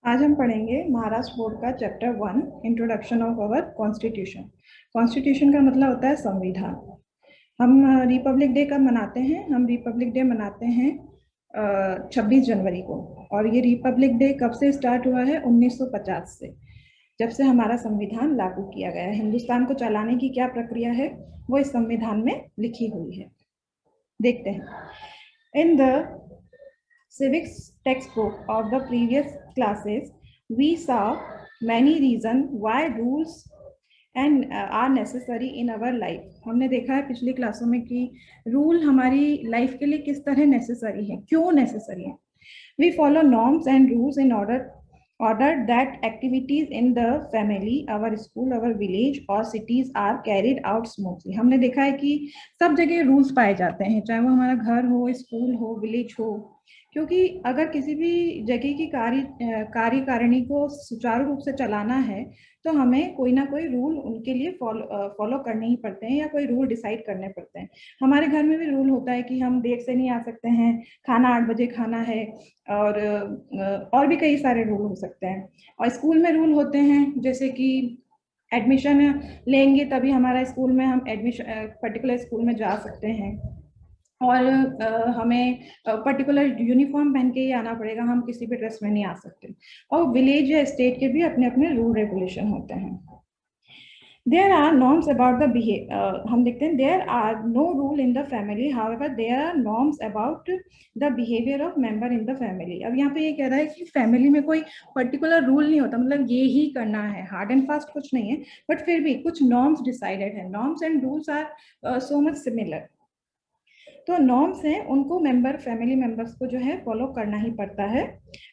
आज हम पढ़ेंगे महाराष्ट्र बोर्ड का chapter 1 introduction of our constitution. Constitution का मतलब होता है संविधान। हम रिपब्लिक डे कब मनाते हैं? हम रिपब्लिक डे मनाते हैं 26 जनवरी को। और ये रिपब्लिक डे कब से स्टार्ट हुआ है? 1950 से, जब से हमारा संविधान लागू किया गया है। हिंदुस्तान को चलाने की क्या प्रक्रिया है वो इस संविधान में लिखी हुई है। देखते हैं। In the civics textbook of the previous classes, we saw many reasons why rules and are necessary in our life. हमने देखा है पिछली क्लासों में कि रूल हमारी लाइफ के लिए किस तरह नेसेसरी है, क्यों नेसेसरी है। We follow norms and rules in order that activities in the family, our school, our village or cities are carried out smoothly. हमने देखा है कि सब जगह रूल्स पाए जाते हैं, चाहे वो हमारा घर हो, स्कूल हो, विलेज हो, क्योंकि अगर किसी भी जगह की कार्यकारिणी को सुचारू रूप से चलाना है तो हमें कोई ना कोई रूल उनके लिए फॉलो करने ही पड़ते हैं या कोई रूल डिसाइड करने पड़ते हैं। हमारे घर में भी रूल होता है कि हम देर से नहीं आ सकते हैं, खाना 8 बजे खाना है, और भी कई सारे रूल हो सकते हैं। और स्कूल में रूल होते हैं जैसे कि एडमिशन लेंगे तभी हमारा स्कूल में हम एडमिशन पर्टिकुलर स्कूल में जा सकते हैं। और हमें पर्टिकुलर यूनिफॉर्म पहन के ही आना पड़ेगा, हम किसी भी ड्रेस में नहीं आ सकते। और विलेज या स्टेट के भी अपने अपने रूल रेगुलेशन होते हैं। There are norms about the behavior. हम देखते हैं there are no rule in the family, however there are norms about the behavior of member in the family. अब यहाँ पे ये कह रहा है कि फैमिली में कोई पर्टिकुलर रूल नहीं होता, मतलब ये ही करना है, हार्ड एंड फास्ट कुछ नहीं है, बट फिर भी कुछ नॉर्म्स डिसाइडेड है। Norms and rules are so much similar. तो नॉर्म्स हैं, उनको मेंबर फैमिली मेंबर्स को जो है फॉलो करना ही पड़ता है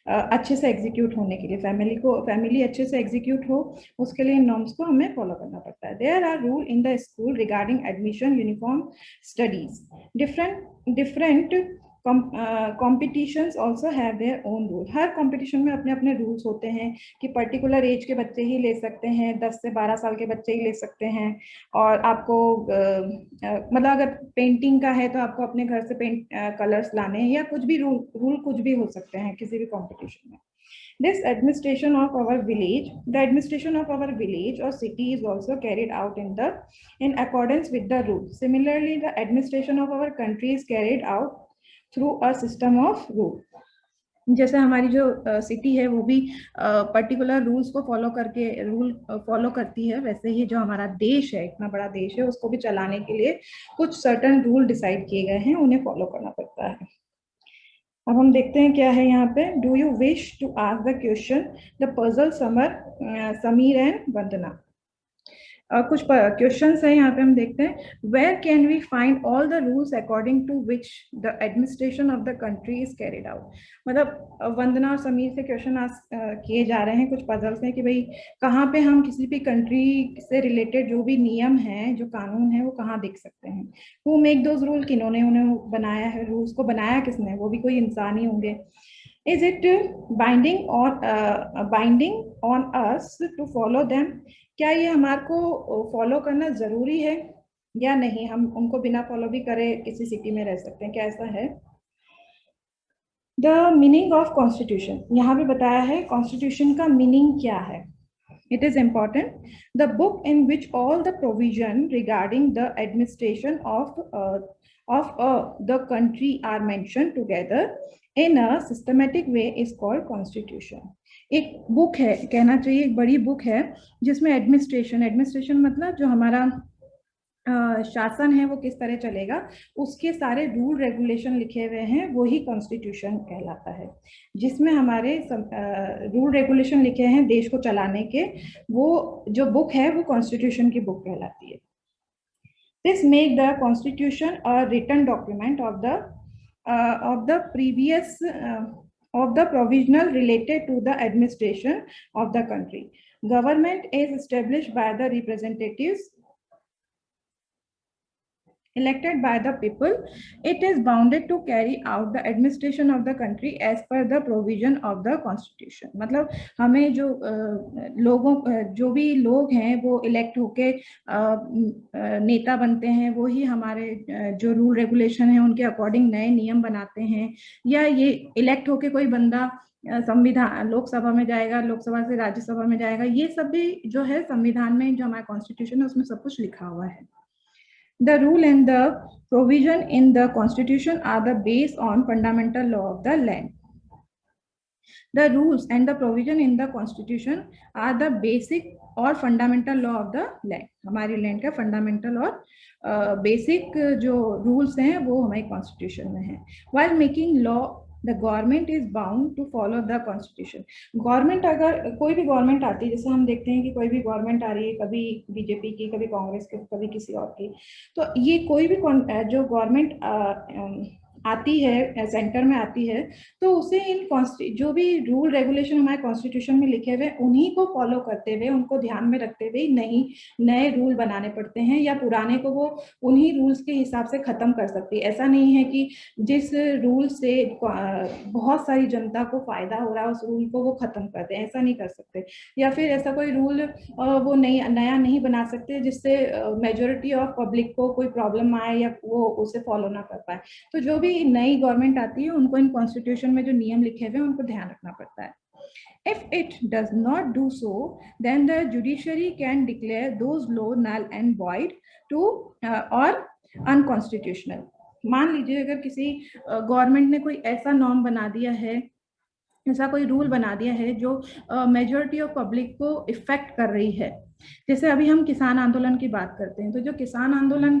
अच्छे से एग्जीक्यूट होने के लिए। फैमिली अच्छे से एग्जीक्यूट हो उसके लिए नॉर्म्स को हमें फॉलो करना पड़ता है। There are rule in the school regarding admission, uniform, studies. Different different competitions also have their own rule. हर कॉम्पिटिशन में अपने अपने रूल्स होते हैं कि पर्टिकुलर एज के बच्चे ही ले सकते हैं, 10 से 12 साल के बच्चे ही ले सकते हैं। और आपको मतलब अगर पेंटिंग का है तो आपको अपने घर से पेंट कलर्स लाने हैं, या कुछ भी रूल कुछ भी हो सकते हैं किसी भी कंपटीशन में। This administration of our village, the administration of our village or city is also carried out in accordance with the rules. Similarly, the administration of our country is carried out through a system of rule. जैसे हमारी जो city है वो भी particular rules को rule follow करती है, वैसे ही जो हमारा देश है, इतना बड़ा देश है, उसको भी चलाने के लिए कुछ सर्टेन रूल डिसाइड किए गए हैं, उन्हें फॉलो करना पड़ता है। अब हम देखते हैं क्या है यहाँ पे। Do you wish to ask the question the puzzle Sameer and Vandana. कुछ क्वेश्चंस हैं यहाँ पे, हम देखते हैं। Where can we find all the rules according to which the administration of the country is carried out. मतलब वंदना और समीर से क्वेश्चन किए जा रहे हैं, कुछ पजल्स हैं कि भाई कहाँ पे हम किसी भी कंट्री से रिलेटेड जो भी नियम है, जो कानून है, वो कहाँ देख सकते हैं। हु मेक दोज रूल, किन्होंने उन्हें बनाया है, रूल्स को बनाया किसने, वो भी कोई इंसान ही होंगे। Is it binding on us to follow them, क्या ये हमारे को फॉलो करना जरूरी है या नहीं, हम उनको बिना फॉलो भी करे किसी सिटी में रह सकते हैं, क्या ऐसा है। द मीनिंग ऑफ कॉन्स्टिट्यूशन, यहाँ पे बताया है कॉन्स्टिट्यूशन का मीनिंग क्या है। It is important. The book in which all the provision regarding the administration of the country are mentioned together in a systematic way is called constitution. एक book है, कहना चाहिए एक बड़ी बुक है, जिसमें एडमिनिस्ट्रेशन मतलब जो हमारा शासन है वो किस तरह चलेगा, उसके सारे रूल रेगुलेशन लिखे हुए हैं, वो ही कॉन्स्टिट्यूशन कहलाता है। जिसमें हमारे रूल रेगुलेशन लिखे हैं देश को चलाने के, वो जो बुक है वो कॉन्स्टिट्यूशन की बुक कहलाती है। This make the constitution a written document of the previous of the provisional related to the administration of the country. Government is established by the representatives elected by the people, it is bounded to carry out the administration of the country as per the provision of the constitution. मतलब हमें जो लोगों जो भी लोग हैं वो elect होके नेता बनते हैं, वो ही हमारे जो रूल रेगुलेशन है उनके अकॉर्डिंग नए नियम बनाते हैं, या ये इलेक्ट होके कोई बंदा संविधान लोकसभा में जाएगा, लोकसभा से राज्यसभा में जाएगा, ये सब भी जो है संविधान में जो हमारा कॉन्स्टिट्यूशन है उसमें सब कुछ लिखा हुआ है. The rule and the provision in the constitution are the base on fundamental law of the land. The rules and the provision in the constitution are the basic और fundamental law of the land. हमारी land का fundamental और basic जो rules हैं वो हमारे constitution में है. While making law, the government is bound to follow the constitution. Government अगर कोई भी गवर्नमेंट आती है, जैसे हम देखते हैं कि कोई भी गवर्नमेंट आ रही है, कभी बीजेपी की, कभी कांग्रेस की, कभी किसी और की, तो ये कोई भी जो गवर्नमेंट आती है, सेंटर में आती है, तो उसे इन जो भी रूल रेगुलेशन हमारे कॉन्स्टिट्यूशन में लिखे हुए उन्हीं को फॉलो करते हुए, उनको ध्यान में रखते हुए नहीं नए रूल बनाने पड़ते हैं, या पुराने को वो उन्हीं रूल्स के हिसाब से खत्म कर सकती है. ऐसा नहीं है कि जिस रूल से बहुत सारी जनता को फायदा हो रहा है उस रूल को वो खत्म कर दें, ऐसा नहीं कर सकते. या फिर ऐसा कोई रूल वो नया नहीं बना सकते जिससे मेजोरिटी ऑफ पब्लिक को कोई प्रॉब्लम आए या वो उसे फॉलो ना कर पाए. तो जो भी नई गवर्नमेंट आती है उनको इन कॉन्स्टिट्यूशन में जो नियम लिखे हुए हैं उनको ध्यान रखना पड़ता है. If it does not do so, then the judiciary can declare those law null and void to or unconstitutional. मान लीजिए अगर किसी गवर्नमेंट ने कोई ऐसा नॉर्म बना दिया है, ऐसा कोई रूल बना दिया है जो मेजॉरिटी ऑफ पब्लिक को इफेक्ट कर रही है. जैसे अभी हम किसान आंदोलन की बात करते हैं, तो जो किसान आंदोलन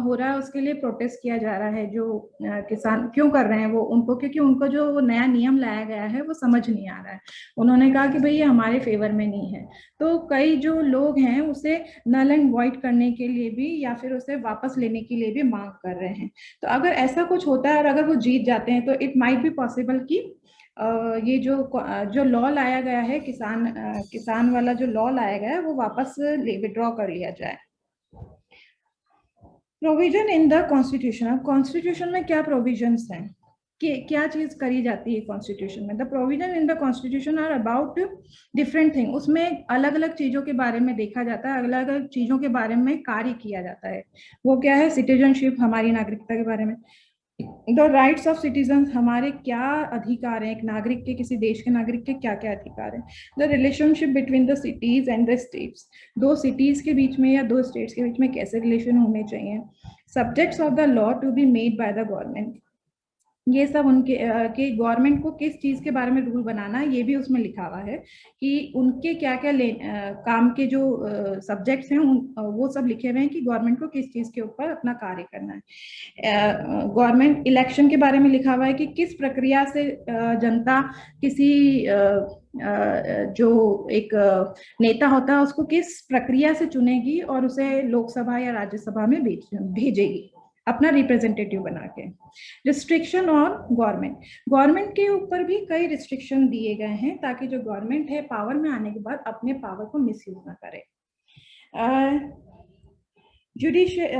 हो रहा है उसके लिए प्रोटेस्ट किया जा रहा है. जो किसान क्यों कर रहे हैं वो उनको, क्योंकि उनको जो वो नया नियम लाया गया है वो समझ नहीं आ रहा है. उन्होंने कहा कि भाई ये हमारे फेवर में नहीं है. तो कई जो लोग हैं उसे नल एंड वॉइड करने के लिए भी या फिर उसे वापस लेने के लिए भी मांग कर रहे हैं. तो अगर ऐसा कुछ होता है और अगर वो जीत जाते हैं तो इट माइट बी पॉसिबल कि ये जो लॉ लाया गया है, किसान वाला जो लॉ लाया गया है वो वापस विड्रॉ कर लिया जाए. Provision in the constitution. अब कॉन्स्टिट्यूशन में क्या प्रोविजंस हैं, कि क्या चीज करी जाती है कॉन्स्टिट्यूशन में. The provision in the constitution are about different thing. उसमें अलग अलग चीजों के बारे में देखा जाता है, अलग अलग चीजों के बारे में कार्य किया जाता है. वो क्या है, सिटीजनशिप, हमारी नागरिकता के बारे में. द राइट्स ऑफ सिटीजन, हमारे क्या अधिकार हैं, एक नागरिक के, किसी देश के नागरिक के क्या क्या अधिकार हैं. The relationship between the cities and the states, दो सिटीज के बीच में या दो स्टेट्स के बीच में कैसे रिलेशन होने चाहिए. Subjects of the law to be made by the government, ये सब उनके कि गवर्नमेंट को किस चीज के बारे में रूल बनाना है ये भी उसमें लिखा हुआ है, कि उनके क्या क्या काम के जो सब्जेक्ट्स हैं वो सब लिखे हुए हैं कि गवर्नमेंट को किस चीज के ऊपर अपना कार्य करना है. गवर्नमेंट इलेक्शन के बारे में लिखा हुआ है कि किस प्रक्रिया से जनता किसी जो एक नेता होता है उसको किस प्रक्रिया से चुनेगी और उसे लोकसभा या राज्यसभा में भेजेगी अपना रिप्रेजेंटेटिव बना के. रिस्ट्रिक्शन ऑन गवर्नमेंट के ऊपर भी कई रिस्ट्रिक्शन दिए गए हैं ताकि जो गवर्नमेंट है पावर में आने के बाद अपने पावर को मिसयूज ना करे. जुडिशियल